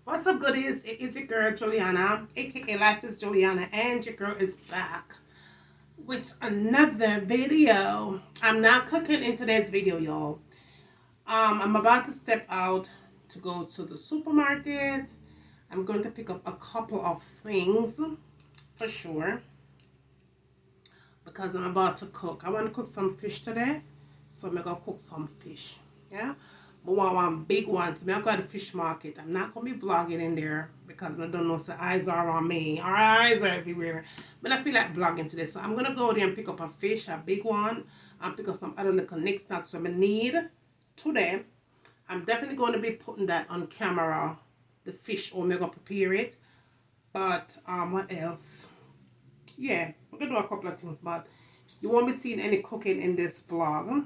What's up, goodies? It is your girl Juliana, aka Life is Juliana, and your girl is back with another video. I'm not cooking in today's video, y'all. I'm about to step out to go to the supermarket. I'm going to pick up a couple of things for sure because I'm about to cook. I want to cook some fish today, so I'm gonna cook some fish. Yeah. But one big one. So I'm going to the fish market. I'm not gonna be vlogging in there because I don't know. So eyes are on me. Our eyes are everywhere. But I feel like vlogging today, so I'm gonna go there and pick up a fish, a big one, and pick up some other little knickknacks we need today. I'm definitely going to be putting that on camera, the fish, or I'm gonna prepare it. But what else? Yeah, we're gonna do a couple of things, but you won't be seeing any cooking in this vlog,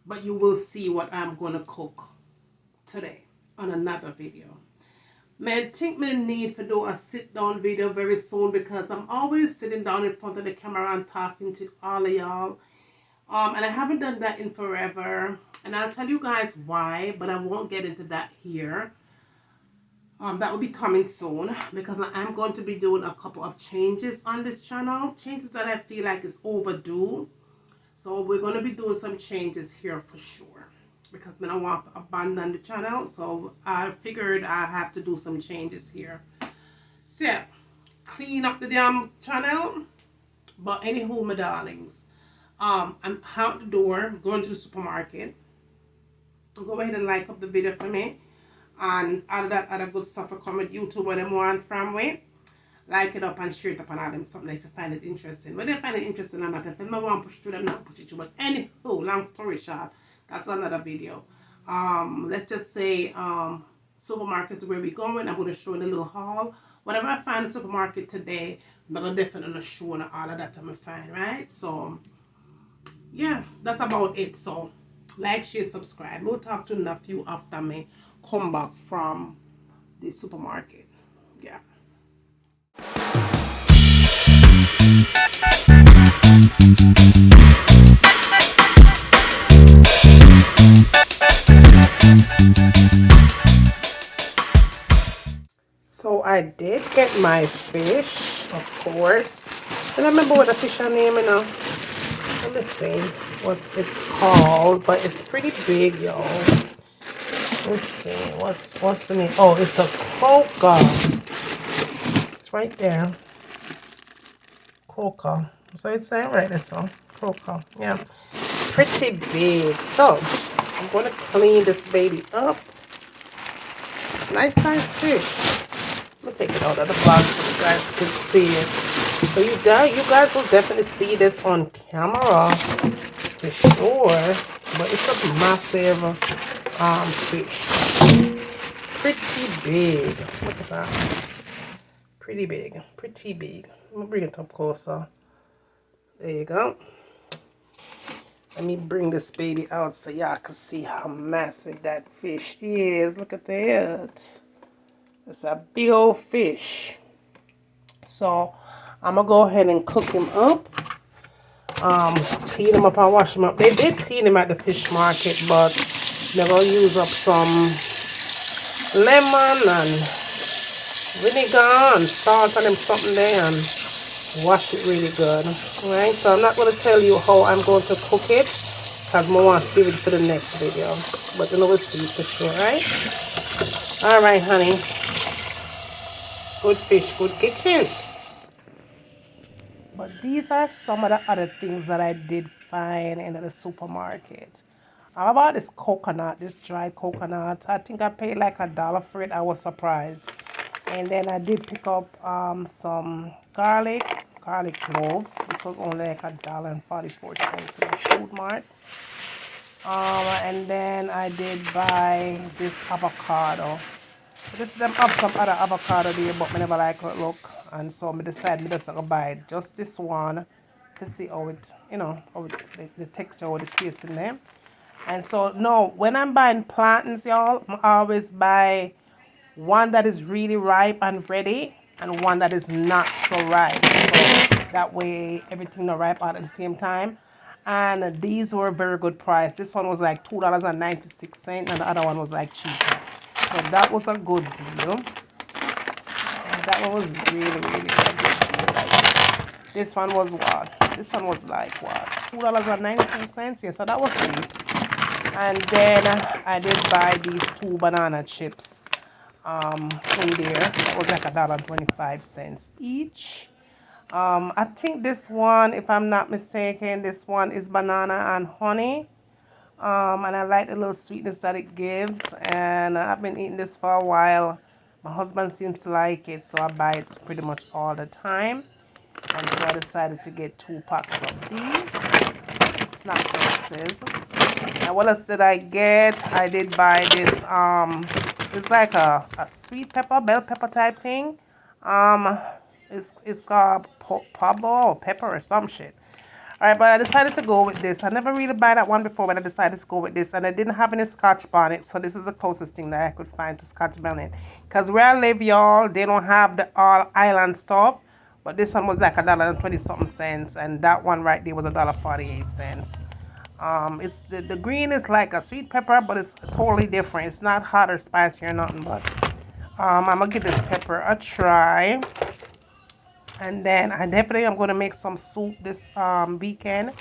but you will see what I'm gonna cook today on another video. Man, think me need to do a sit down video very soon because I'm always sitting down in front of the camera and talking to all of y'all. And I haven't done that in forever. And I'll tell you guys why, but I won't get into that here. That will be coming soon because I'm going to be doing a couple of changes on this channel. Changes that I feel like is overdue. So we're going to be doing some changes here for sure because I don't want to abandon the channel. So I figured I have to do some changes here. So, clean up the damn channel. But anywho, my darlings, I'm out the door, going to the supermarket. Go ahead and like up the video for me. And all that other good stuff for comment YouTube where them want from me. Like it up and share it up and all them something if you find it interesting. Whether you find it interesting or not, if they don't want to push through them, not push it through. But anywho, long story short, that's another video. Let's just say supermarkets where we're going. I'm going to show you a little haul. Whatever I find in the supermarket today, I'm going to definitely show you all of that I'm going to find, right? So, yeah, that's about it. So, like, share, subscribe. We'll talk to a few after me come back from the supermarket. Yeah. So I did get my fish, of course. And I remember what the fish are name, you know. Let me see what it's called, but it's pretty big, y'all. Let's see, what's the name? Oh, it's a croaker. It's right there. Croaker. So it's saying right there, so croaker. Yeah, pretty big. So I'm gonna clean this baby up. Nice size fish. I'm gonna take it out of the box so you guys can see it. So you guys will definitely see this on camera for sure. But it's a massive fish. Pretty big. Look at that. Pretty big. Pretty big. I'm gonna bring it up closer. There you go. Let me bring this baby out so y'all can see how massive that fish is. Look at that. It's a big old fish. So I'm gonna go ahead and cook him up. Clean him up and wash him up. They did clean him at the fish market, but they're gonna use up some lemon and vinegar and salt on him something there and wash it really good. Alright, so I'm not gonna tell you how I'm going to cook it because I want to save it for the next video. But you know we'll see for sure, right? Alright, honey. Good fish, good kitchen. But these are some of the other things that I did find in the supermarket. How about this coconut, this dried coconut? I think I paid like $1 for it. I was surprised. And then I did pick up some garlic cloves. This was only like $1.44 in the Food Mart. And then I did buy this avocado. This them have some other avocado there, but I never like how it look. And so I decided just to buy just this one to see how it, you know, how it, the texture or the taste in them. And so no, when I'm buying plantains, y'all, I always buy one that is really ripe and ready and one that is not so ripe. So that way everything not ripe out at the same time. And these were a very good price. This one was like $2.96 and the other one was like cheaper. So that was a good deal. That one was really, really a good deal. Like, this one was what? This one was like what? $2.92. Yeah, so that was cheap. And then I did buy these 2 banana chips in there. That was like $1.25 each. I think this one, if I'm not mistaken, this one is banana and honey. And I like the little sweetness that it gives. And I've been eating this for a while. My husband seems to like it, so I buy it pretty much all the time. And so I decided to get 2 packs of these snack boxes. And what else did I get? I did buy this. It's like a sweet pepper, bell pepper type thing. It's called Pablo or pepper or some shit. Alright, but I decided to go with this. I never really buy that one before, but I decided to go with this. And I didn't have any Scotch bonnet, so this is the closest thing that I could find to Scotch bonnet. Because where I live, y'all, they don't have the all island stuff. But this one was like $1.20-something, and that one right there was $1.48. It's the green is like a sweet pepper, but it's totally different. It's not hot or spicy or nothing, but I'm gonna give this pepper a try. And then I definitely am going to make some soup this weekend.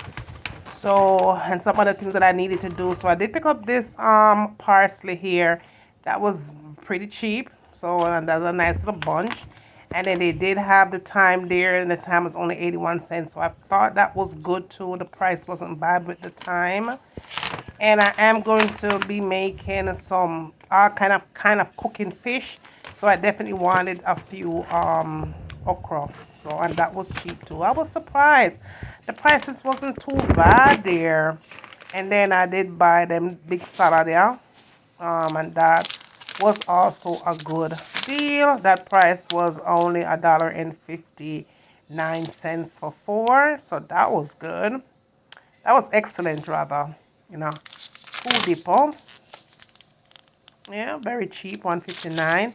So, and some other things that I needed to do. So I did pick up this parsley here. That was pretty cheap. So, and that's a nice little bunch. And then they did have the thyme there, and the thyme was only 81 cents. So I thought that was good too. The price wasn't bad with the thyme. And I am going to be making some kind of cooking fish. So I definitely wanted a few okra. So, and that was cheap too. I was surprised. The prices wasn't too bad there. And then I did buy them big salad there. And that was also a good deal. That price was only $1.59 for 4. So that was good. That was excellent rather. You know. Food Depot. Yeah, very cheap, $1.59.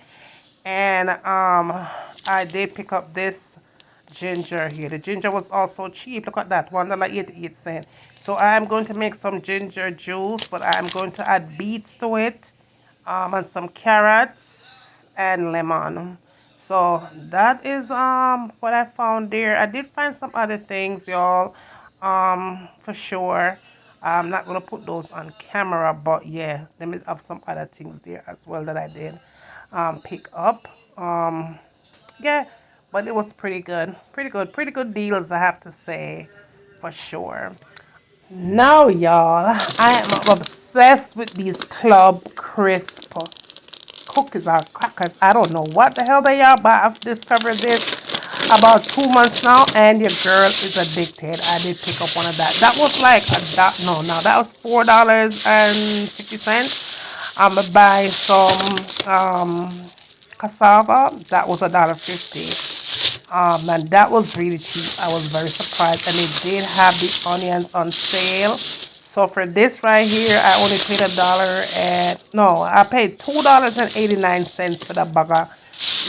And I did pick up this ginger here. The ginger was also cheap. Look at that, $1.88. So I'm going to make some ginger juice, but I'm going to add beets to it, and some carrots and lemon. So that is what I found there. I did find some other things, y'all, for sure. I'm not gonna put those on camera, but yeah, let me have some other things there as well that I did pick up. Yeah, but it was pretty good deals, I have to say, for sure. Now, y'all, I am obsessed with these Club Crisp cookies or crackers. I don't know what the hell they are, but I've discovered this about 2 months now, and your girl is addicted. I did pick up one of that. That was like that was $4.50. I'm gonna buy some cassava. That was $1.50. And that was really cheap. I was very surprised, and they did have the onions on sale. So for this right here, I only paid I paid $2.89 for the bag of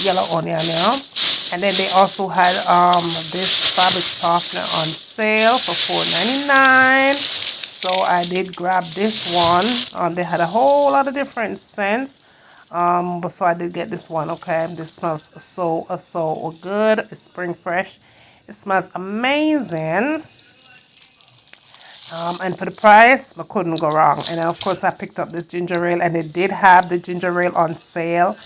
yellow onion, you know. And then they also had this fabric softener on sale for $4.99. So I did grab this one. They had a whole lot of different scents. But so I did get this one. Okay, this smells so good. It's spring fresh. It smells amazing. And for the price, I couldn't go wrong. And then of course I picked up this ginger ale, and they did have the ginger ale on sale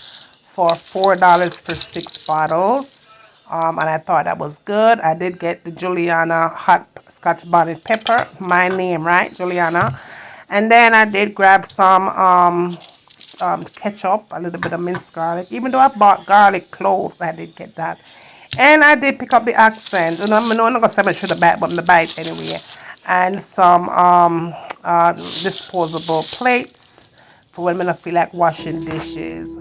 for $4 for 6 bottles. And I thought that was good. I did get the Juliana hot Scotch bonnet pepper, my name, right, Juliana. And then I did grab some ketchup, a little bit of minced garlic. Even though I bought garlic cloves, I did get that. And I did pick up the accent. I'm not gonna say I should have bought, but I'm gonna buy it anyway. And some disposable plates for when I don't feel like washing dishes.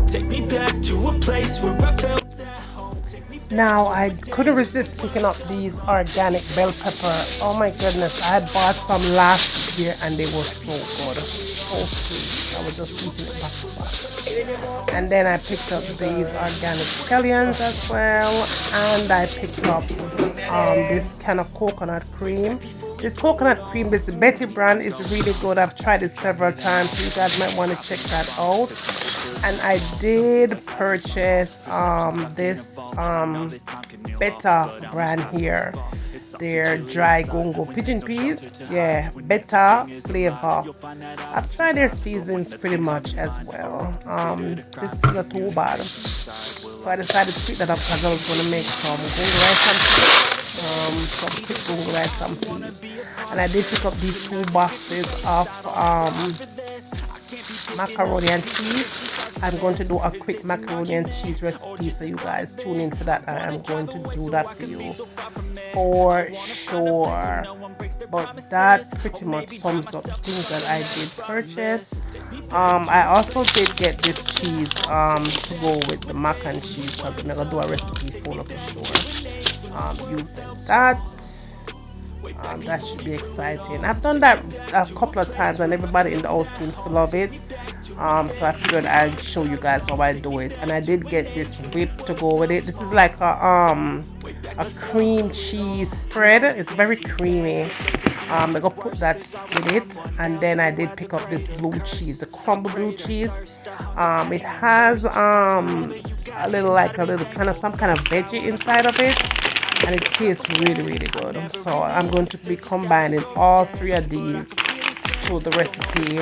Take me back to a place where I felt at home. Now, I couldn't resist picking up these organic bell pepper. Oh my goodness, I had bought some last year and they were so good. so sweet. I was just eating it back to back. And then I picked up these organic scallions as well, and I picked up this kind of coconut cream. This coconut cream, this Betty brand, is really good. I've tried it several times, so you guys might want to check that out. And I did purchase this Beta brand here. Their dry gongo pigeon peas. Yeah, Beta flavor. I've tried their seasons pretty much as well. This is not too bad. So I decided to pick that up because I was going to make some gongo rice and peas. Some quick gongo rice and peas. And I did pick up these 2 boxes of macaroni and cheese. I'm going to do a quick macaroni and cheese recipe, so you guys tune in for that. I'm going to do that for you for sure. But that pretty much sums up things that I did purchase. I also did get this cheese to go with the mac and cheese, because I'm gonna do a recipe for sure using that. That should be exciting. I've done that a couple of times and everybody in the house seems to love it. So I figured I'd show you guys how I do it. And I did get this whip to go with it. This is like a cream cheese spread. It's very creamy. I'm gonna put that with it. And then I did pick up this blue cheese, the crumble blue cheese. It has some kind of veggie inside of it. And it tastes really, really good. So I'm going to be combining all 3 of these to the recipe.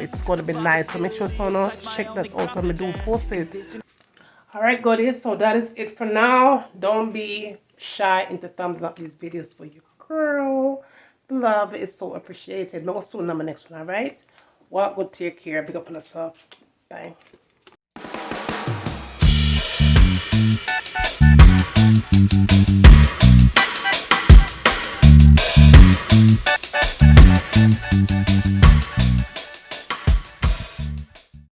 It's going to be nice. So make sure someone check that out when we do post it. Alright, goodies. So that is it for now. Don't be shy into thumbs up these videos for your girl. Love is so appreciated. No soon on my next one. Alright. Walk good. Take care. Big up on yourself. Bye.